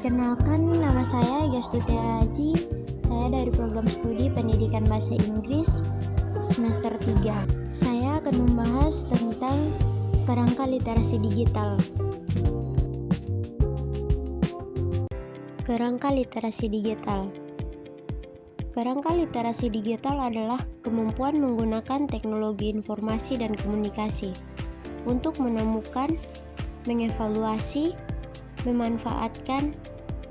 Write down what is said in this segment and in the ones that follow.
Perkenalkan, nama saya Gestuti Raji. Saya dari program studi Pendidikan Bahasa Inggris semester 3. Saya akan membahas tentang kerangka literasi digital. Kerangka literasi digital. Kerangka literasi digital adalah kemampuan menggunakan teknologi informasi dan komunikasi untuk menemukan, mengevaluasi, memanfaatkan,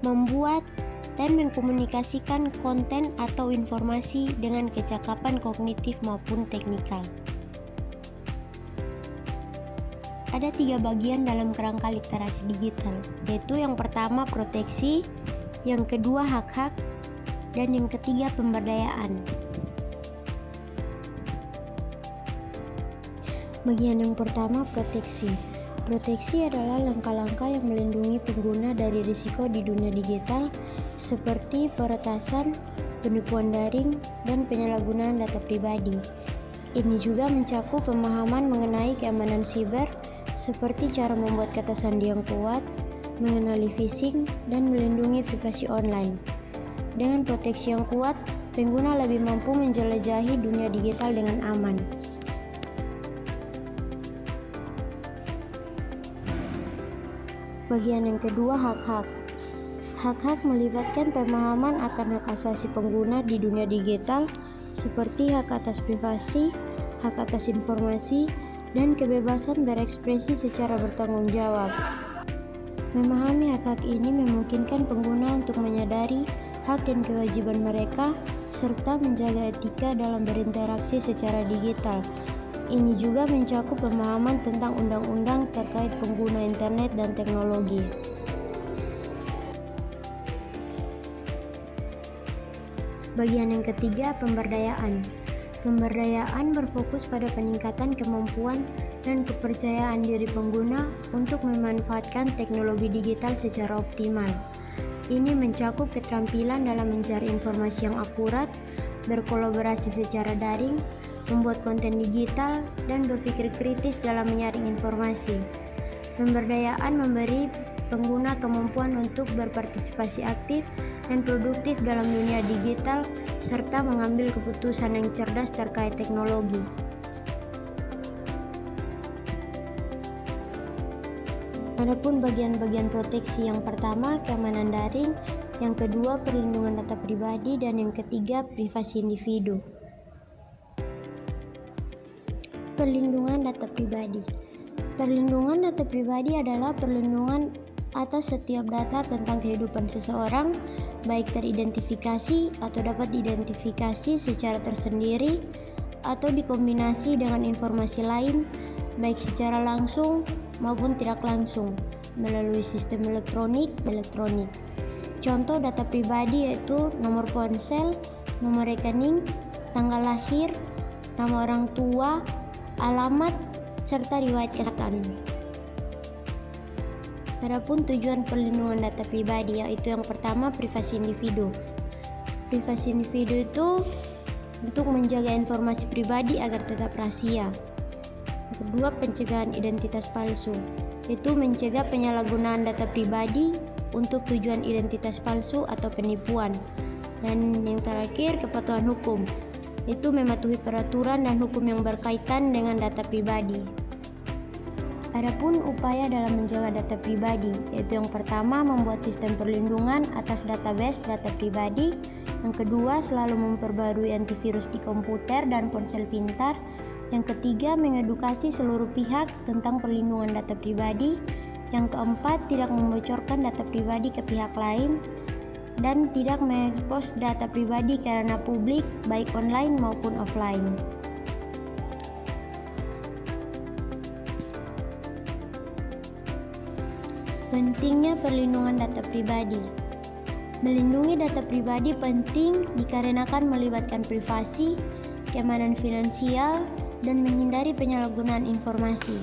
membuat, dan mengkomunikasikan konten atau informasi dengan kecakapan kognitif maupun teknikal. Ada 3 bagian dalam kerangka literasi digital, yaitu yang pertama proteksi, yang kedua hak-hak, dan yang ketiga pemberdayaan. Bagian yang pertama proteksi. Proteksi adalah langkah-langkah yang melindungi pengguna dari risiko di dunia digital seperti peretasan, penipuan daring, dan penyalahgunaan data pribadi. Ini juga mencakup pemahaman mengenai keamanan siber seperti cara membuat kata sandi yang kuat, mengenali phishing, dan melindungi privasi online. Dengan proteksi yang kuat, pengguna lebih mampu menjelajahi dunia digital dengan aman. Bagian yang kedua, hak-hak. Hak-hak melibatkan pemahaman akan hak asasi pengguna di dunia digital seperti hak atas privasi, hak atas informasi, dan kebebasan berekspresi secara bertanggung jawab. Memahami hak-hak ini memungkinkan pengguna untuk menyadari hak dan kewajiban mereka serta menjaga etika dalam berinteraksi secara digital. Ini juga mencakup pemahaman tentang undang-undang terkait pengguna internet dan teknologi. Bagian yang ketiga, pemberdayaan. Pemberdayaan berfokus pada peningkatan kemampuan dan kepercayaan diri pengguna untuk memanfaatkan teknologi digital secara optimal. Ini mencakup keterampilan dalam mencari informasi yang akurat, berkolaborasi secara daring, membuat konten digital, dan berpikir kritis dalam menyaring informasi. Pemberdayaan memberi pengguna kemampuan untuk berpartisipasi aktif dan produktif dalam dunia digital, serta mengambil keputusan yang cerdas terkait teknologi. Adapun bagian-bagian proteksi, yang pertama keamanan daring, yang kedua perlindungan data pribadi, dan yang ketiga privasi individu. Perlindungan data pribadi. Perlindungan data pribadi adalah perlindungan atas setiap data tentang kehidupan seseorang, baik teridentifikasi atau dapat diidentifikasi secara tersendiri atau dikombinasi dengan informasi lain, baik secara langsung maupun tidak langsung, melalui sistem elektronik. Contoh data pribadi yaitu nomor ponsel, nomor rekening, tanggal lahir, nama orang tua, alamat, serta riwayat kesehatan. Adapun tujuan perlindungan data pribadi yaitu yang pertama privasi individu. Privasi individu itu untuk menjaga informasi pribadi agar tetap rahasia. Yang kedua, pencegahan identitas palsu, yaitu mencegah penyalahgunaan data pribadi untuk tujuan identitas palsu atau penipuan. Dan yang terakhir, kepatuhan hukum, itu mematuhi peraturan dan hukum yang berkaitan dengan data pribadi. Adapun upaya dalam menjaga data pribadi, yaitu yang pertama membuat sistem perlindungan atas database data pribadi, yang kedua selalu memperbarui antivirus di komputer dan ponsel pintar, yang ketiga mengedukasi seluruh pihak tentang perlindungan data pribadi, yang keempat tidak membocorkan data pribadi ke pihak lain, dan tidak mengekspos data pribadi karena publik, baik online maupun offline. Pentingnya perlindungan data pribadi. Melindungi data pribadi penting dikarenakan melibatkan privasi, keamanan finansial, dan menghindari penyalahgunaan informasi.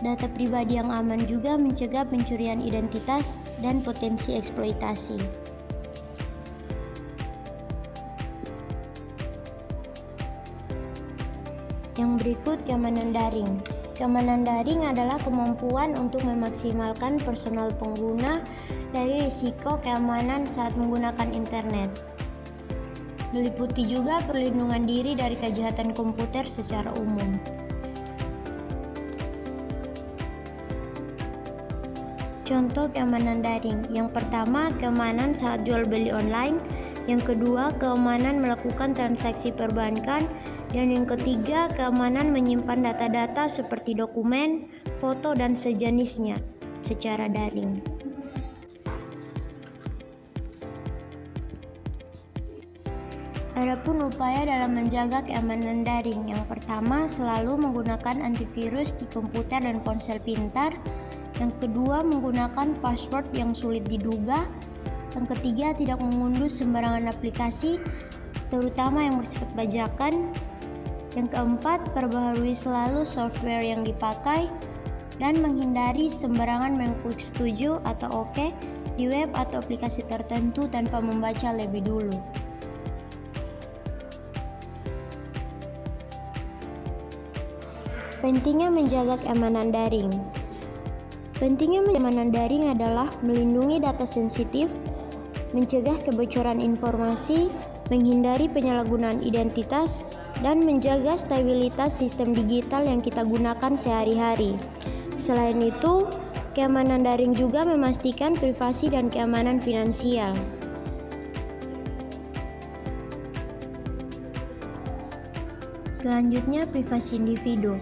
Data pribadi yang aman juga mencegah pencurian identitas dan potensi eksploitasi. Yang berikut, keamanan daring. Keamanan daring adalah kemampuan untuk memaksimalkan personal pengguna dari risiko keamanan saat menggunakan internet. Meliputi juga perlindungan diri dari kejahatan komputer secara umum. Contoh keamanan daring. Yang pertama, keamanan saat jual beli online. Yang kedua, keamanan melakukan transaksi perbankan. Dan yang ketiga, keamanan menyimpan data-data seperti dokumen, foto, dan sejenisnya secara daring. Adapun upaya dalam menjaga keamanan daring. Yang pertama, selalu menggunakan antivirus di komputer dan ponsel pintar. Yang kedua, menggunakan password yang sulit diduga. Yang ketiga, tidak mengunduh sembarangan aplikasi, terutama yang bersifat bajakan. Yang keempat, perbaharui selalu software yang dipakai dan menghindari sembarangan mengklik setuju atau oke di web atau aplikasi tertentu tanpa membaca lebih dulu. Pentingnya menjaga keamanan daring. Pentingnya keamanan daring adalah melindungi data sensitif, mencegah kebocoran informasi, menghindari penyalahgunaan identitas, dan menjaga stabilitas sistem digital yang kita gunakan sehari-hari. Selain itu, keamanan daring juga memastikan privasi dan keamanan finansial. Selanjutnya, privasi individu.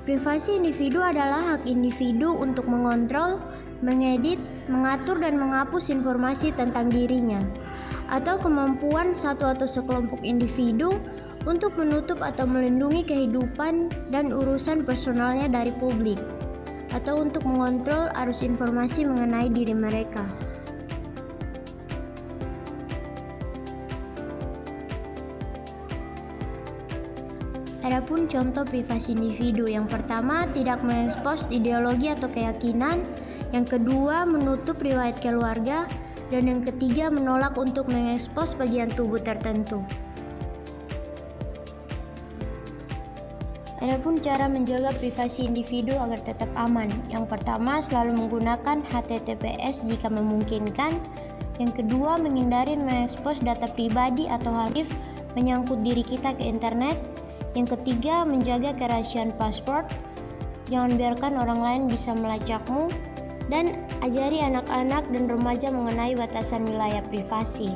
Privasi individu adalah hak individu untuk mengontrol, mengedit, mengatur, dan menghapus informasi tentang dirinya, atau kemampuan satu atau sekelompok individu untuk menutup atau melindungi kehidupan dan urusan personalnya dari publik, atau untuk mengontrol arus informasi mengenai diri mereka. Adapun contoh privasi individu, yang pertama, tidak mengekspos ideologi atau keyakinan. Yang kedua, menutup riwayat keluarga. Dan yang ketiga, menolak untuk mengekspos bagian tubuh tertentu. Adapun cara menjaga privasi individu agar tetap aman. Yang pertama, selalu menggunakan HTTPS jika memungkinkan. Yang kedua, menghindari mengekspos data pribadi atau hal menyangkut diri kita ke internet. Yang ketiga, menjaga kerahasiaan password. Jangan biarkan orang lain bisa melacakmu. Dan ajari anak-anak dan remaja mengenai batasan wilayah privasi.